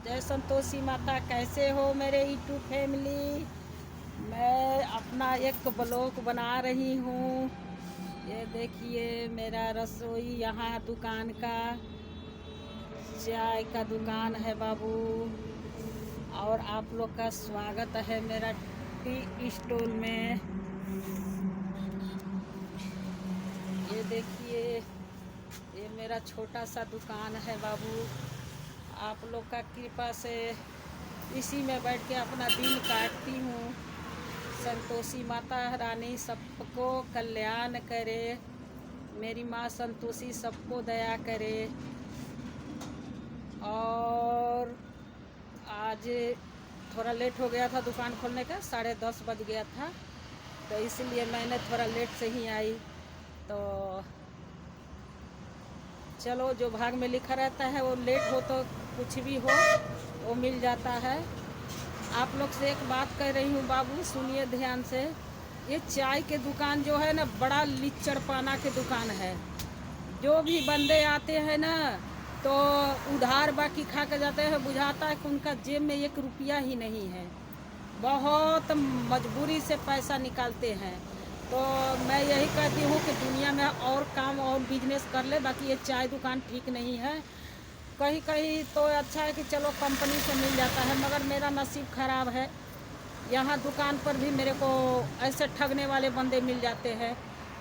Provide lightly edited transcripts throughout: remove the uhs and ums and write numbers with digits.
जय संतोषी माता। कैसे हो मेरे यूट्यूब फैमिली। मैं अपना एक ब्लॉग बना रही हूँ। ये देखिए मेरा रसोई यहाँ दुकान का, चाय का दुकान है बाबू। और आप लोग का स्वागत है मेरा टी स्टॉल में। ये देखिए ये मेरा छोटा सा दुकान है बाबू। आप लोग का कृपा से इसी में बैठ के अपना दिन काटती हूँ। संतोषी माता रानी सबको कल्याण करे। मेरी माँ संतोषी सबको दया करे। और आज थोड़ा लेट हो गया था दुकान खोलने का, 10:30 बज गया था, तो इसलिए मैंने थोड़ा लेट से ही आई। तो चलो, जो भाग में लिखा रहता है वो लेट हो तो कुछ भी हो वो मिल जाता है। आप लोग से एक बात कह रही हूँ बाबू, सुनिए ध्यान से। ये चाय के दुकान जो है ना, बड़ा लिच्चड़पाना के दुकान है। जो भी बंदे आते हैं ना तो उधार बाकी खा के जाते हैं। बुझाता है कि उनका जेब में 1 रुपया ही नहीं है। बहुत मजबूरी से पैसा निकालते हैं। तो मैं यही कहती हूँ कि दुनिया में और काम और बिजनेस कर ले, बाकी ये चाय दुकान ठीक नहीं है। कहीं कहीं तो अच्छा है कि चलो कंपनी से मिल जाता है, मगर मेरा नसीब ख़राब है। यहाँ दुकान पर भी मेरे को ऐसे ठगने वाले बंदे मिल जाते हैं।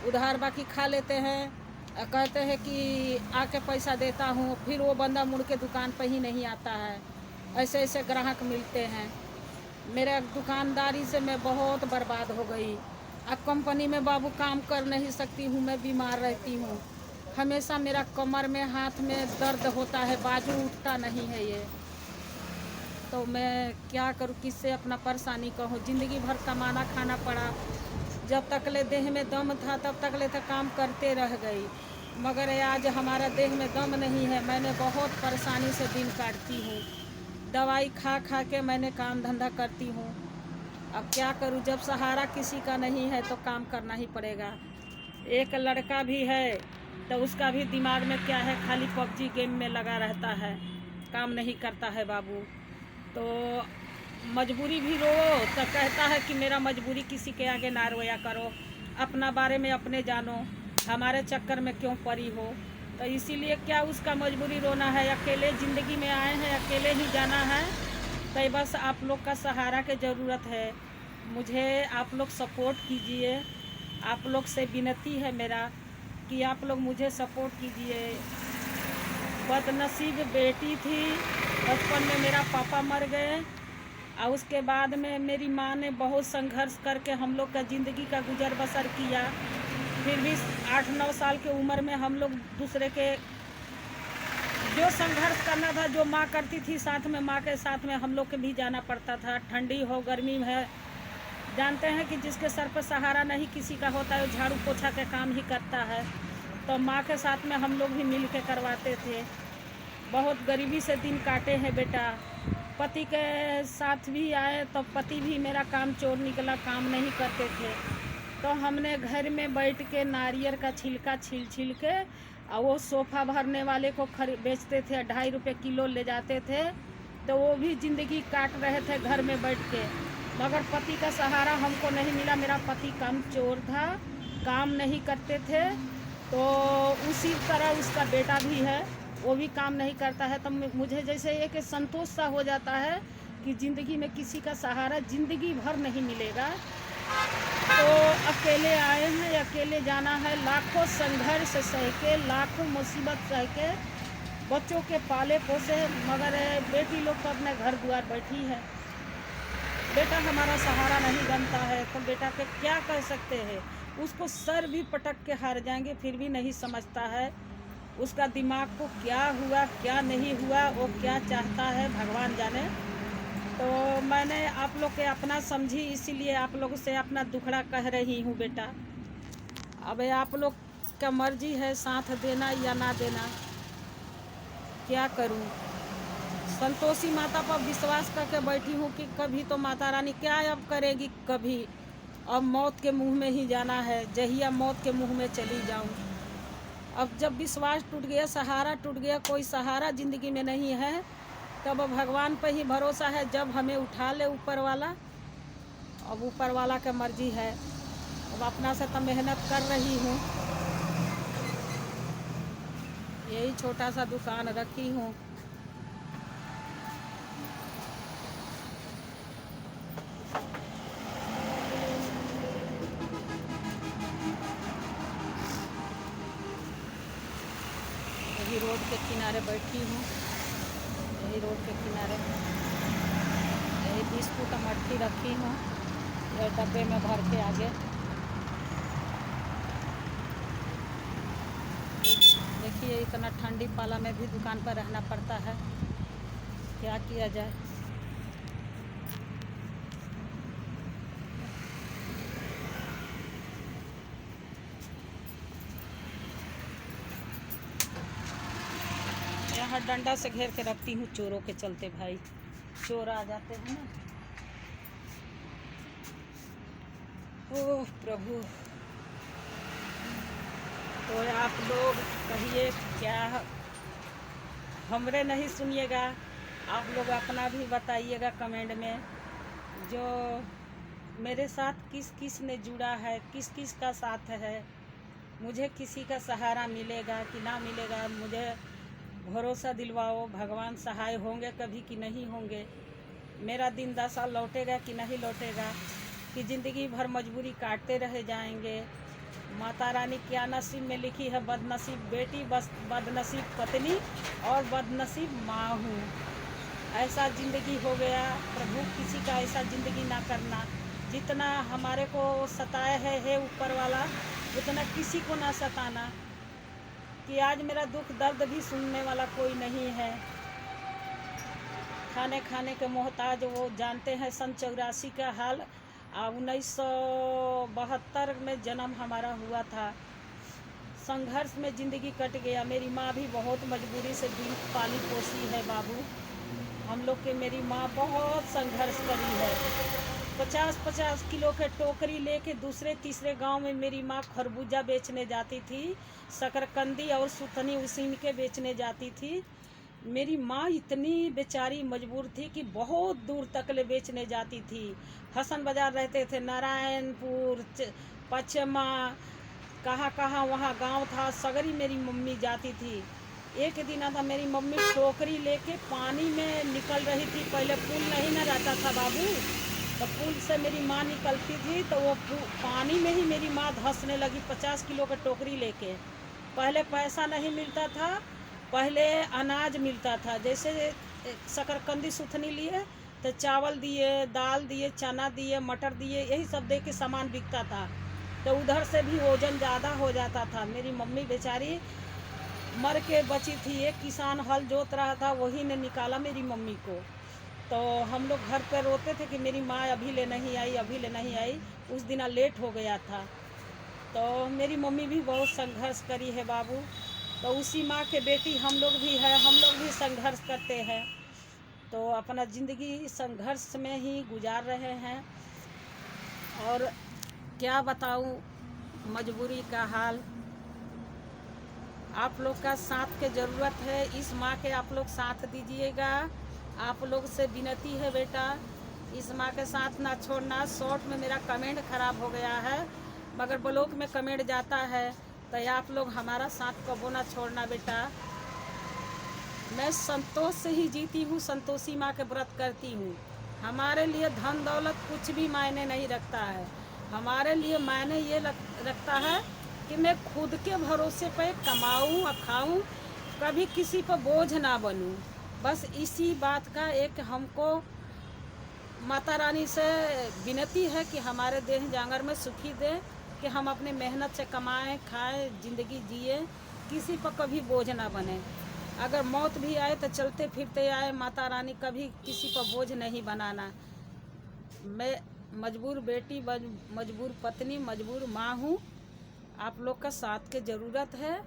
उधार बाकी खा लेते हैं, कहते हैं कि आके पैसा देता हूँ, फिर वो बंदा मुड़ के दुकान पर ही नहीं आता है। ऐसे ऐसे ग्राहक मिलते हैं। मेरा दुकानदारी से मैं बहुत बर्बाद हो गई। अब कंपनी में बाबू काम कर नहीं सकती हूँ, मैं बीमार रहती हूँ। हमेशा मेरा कमर में हाथ में दर्द होता है, बाजू उठता नहीं है ये। तो मैं क्या करूँ, किससे अपना परेशानी कहूँ। ज़िंदगी भर कमाना खाना पड़ा। जब तक ले देह में दम था तब तक ले तो काम करते रह गई, मगर आज हमारा देह में दम नहीं है। मैंने बहुत परेशानी से दिन काटती हूँ। दवाई खा खा के मैंने काम धंधा करती हूँ। अब क्या करूँ, जब सहारा किसी का नहीं है तो काम करना ही पड़ेगा। एक लड़का भी है तो उसका भी दिमाग में क्या है, खाली पबजी गेम में लगा रहता है, काम नहीं करता है बाबू। तो मजबूरी भी रो तो कहता है कि मेरा मजबूरी किसी के आगे ना रोया करो, अपना बारे में अपने जानो, हमारे चक्कर में क्यों पड़ी हो। तो इसीलिए क्या उसका मजबूरी रोना है। अकेले ज़िंदगी में आए हैं, अकेले ही जाना है। तो बस आप लोग का सहारा की ज़रूरत है। मुझे आप लोग सपोर्ट कीजिए। आप लोग से विनती है मेरा कि आप लोग मुझे सपोर्ट कीजिए। बदनसीब बेटी थी, बचपन में मेरा पापा मर गए और उसके बाद में मेरी माँ ने बहुत संघर्ष करके हम लोग का ज़िंदगी का गुजर बसर किया। फिर भी 8-9 साल की उम्र में हम लोग दूसरे के जो संघर्ष करना था, जो माँ करती थी साथ में, माँ के साथ में हम लोग के भी जाना पड़ता था। ठंडी हो गर्मी है, जानते हैं कि जिसके सर पर सहारा नहीं किसी का होता है, झाड़ू पोछा के काम ही करता है। तो माँ के साथ में हम लोग भी मिल के करवाते थे। बहुत गरीबी से दिन काटे हैं बेटा। पति के साथ भी आए तो पति भी मेरा काम चोर निकला, काम नहीं करते थे। तो हमने घर में बैठ के नारियल का छिलका छील छील के और वो सोफ़ा भरने वाले को बेचते थे, 2.5 रुपये किलो ले जाते थे। तो वो भी ज़िंदगी काट रहे थे घर में बैठ के, मगर पति का सहारा हमको नहीं मिला। मेरा पति काम चोर था, काम नहीं करते थे। तो उसी तरह उसका बेटा भी है, वो भी काम नहीं करता है। तो मुझे जैसे एक संतोष सा हो जाता है कि ज़िंदगी में किसी का सहारा ज़िंदगी भर नहीं मिलेगा। तो अकेले आए हैं, अकेले जाना है। लाखों संघर्ष सह के, लाखों मुसीबत सह के बच्चों के पाले पोसे, मगर बेटी लोग तो अपने घर द्वार बैठी है। बेटा हमारा सहारा नहीं बनता है तो बेटा के क्या कह सकते हैं। उसको सर भी पटक के हार जाएंगे फिर भी नहीं समझता है। उसका दिमाग को क्या हुआ क्या नहीं हुआ, वो क्या चाहता है भगवान जाने। तो मैंने आप लोग के अपना समझी, इसीलिए आप लोग से अपना दुखड़ा कह रही हूँ बेटा। अब आप लोग का मर्जी है साथ देना या ना देना, क्या करूँ। संतोषी माता पर विश्वास करके बैठी हूँ कि कभी तो माता रानी क्या अब करेगी कभी। अब मौत के मुंह में ही जाना है, जहिया मौत के मुंह में चली जाऊँ। अब जब विश्वास टूट गया, सहारा टूट गया, कोई सहारा ज़िंदगी में नहीं है, तब भगवान पर ही भरोसा है, जब हमें उठा ले ऊपर वाला। अब ऊपर वाला का मर्जी है। अब अपना से तो मेहनत कर रही हूँ। यही छोटा सा दुकान रखी हूँ। यही रोड के किनारे बैठी हूँ। यही रोड के किनारे यही बिस्कुट मट्ठी रखी हूँ, ये डब्बे में भर के आगे। देखिए इतना ठंडी पाला में भी दुकान पर रहना पड़ता है, क्या किया जाए। यहाँ डंडा से घेर के रखती हूँ चोरों के चलते, भाई चोर आ जाते हैं ना। ओह प्रभु। तो आप लोग कहिए, क्या हमरे नहीं सुनिएगा, आप लोग अपना भी बताइएगा कमेंट में। जो मेरे साथ किस किस ने जुड़ा है, किस किस का साथ है, मुझे किसी का सहारा मिलेगा कि ना मिलेगा, मुझे भरोसा दिलवाओ। भगवान सहाय होंगे कभी कि नहीं होंगे, मेरा दिन दशा लौटेगा कि नहीं लौटेगा, कि ज़िंदगी भर मजबूरी काटते रह जाएंगे। माता रानी क्या नसीब में लिखी है, बदनसीब बेटी, बस बदनसीब पत्नी और बदनसीब माँ हूँ। ऐसा ज़िंदगी हो गया। प्रभु किसी का ऐसा ज़िंदगी ना करना। जितना हमारे को सताया है ऊपर वाला, उतना किसी को ना सताना। कि आज मेरा दुख दर्द भी सुनने वाला कोई नहीं है। खाने के मोहताज वो जानते हैं। सन 84 का हाल, 1972 में जन्म हमारा हुआ था। संघर्ष में ज़िंदगी कट गया। मेरी माँ भी बहुत मजबूरी से दिन पाली पोसी है बाबू। हम लोग के मेरी माँ बहुत संघर्ष करी है। 50-50 किलो के टोकरी लेके दूसरे तीसरे गांव में मेरी माँ खरबूजा बेचने जाती थी, शकरकंदी और सुथनी उसीन के बेचने जाती थी। मेरी माँ इतनी बेचारी मजबूर थी कि बहुत दूर तक ले बेचने जाती थी। हसन बाजार रहते थे, नारायणपुर, पचमा, कहाँ वहाँ गांव था, सगरी मेरी मम्मी जाती थी। एक दिन था मेरी मम्मी टोकरी लेके पानी में निकल रही थी। पहले पुल नहीं न रहता था बाबू, तो पुल से मेरी माँ निकलती थी तो वो पानी में ही मेरी माँ धंसने लगी 50 किलो का टोकरी लेके। पहले पैसा नहीं मिलता था, पहले अनाज मिलता था। जैसे शकरकंदी सुथनी लिए तो चावल दिए, दाल दिए, चना दिए, मटर दिए, यही सब दे के सामान बिकता था। तो उधर से भी वजन ज़्यादा हो जाता था। मेरी मम्मी बेचारी मर के बची थी। एक किसान हल जोत रहा था, वही ने निकाला मेरी मम्मी को। तो हम लोग घर पर रोते थे कि मेरी माँ अभी ले नहीं आई, अभी ले नहीं आई। उस दिन लेट हो गया था। तो मेरी मम्मी भी बहुत संघर्ष करी है बाबू। तो उसी माँ के बेटी हम लोग भी है, हम लोग भी संघर्ष करते हैं। तो अपना ज़िंदगी संघर्ष में ही गुजार रहे हैं। और क्या बताऊँ मजबूरी का हाल। आप लोग का साथ के ज़रूरत है। इस माँ के आप लोग साथ दीजिएगा। आप लोग से विनती है बेटा, इस माँ के साथ ना छोड़ना। शॉर्ट में मेरा कमेंट ख़राब हो गया है, मगर ब्लॉक में कमेंट जाता है। तो आप लोग हमारा साथ कबो ना छोड़ना बेटा। मैं संतोष से ही जीती हूँ, संतोषी माँ के व्रत करती हूँ। हमारे लिए धन दौलत कुछ भी मायने नहीं रखता है। हमारे लिए मायने ये रखता है कि मैं खुद के भरोसे पे कमाऊँ और खाऊँ, कभी किसी पर बोझ ना बनूँ। बस इसी बात का एक हमको माता रानी से विनती है कि हमारे देह जांगर में सुखी दे, कि हम अपने मेहनत से कमाएं, खाएं, ज़िंदगी जिए, किसी पर कभी बोझ ना बने। अगर मौत भी आए तो चलते फिरते आए। माता रानी कभी किसी पर बोझ नहीं बनाना। मैं मजबूर बेटी, मजबूर पत्नी, मजबूर माँ हूँ। आप लोग का साथ की ज़रूरत है।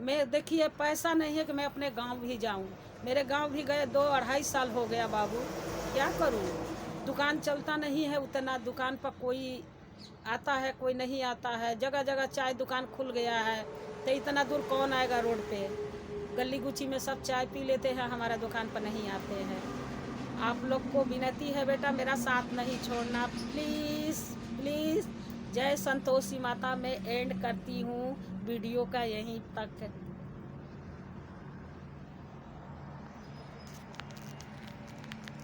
मैं देखिए पैसा नहीं है कि मैं अपने गांव भी जाऊं। मेरे गांव भी गए 2-2.5 साल हो गया बाबू। क्या करूं? दुकान चलता नहीं है उतना। दुकान पर कोई आता है, कोई नहीं आता है। जगह जगह चाय दुकान खुल गया है, तो इतना दूर कौन आएगा रोड पे। गली गुची में सब चाय पी लेते हैं, हमारा दुकान पर नहीं आते हैं। आप लोग को विनती है बेटा, मेरा साथ नहीं छोड़ना प्लीज़ प्लीज़। जय संतोषी माता। मैं एंड करती हूँ वीडियो का यहीं तक।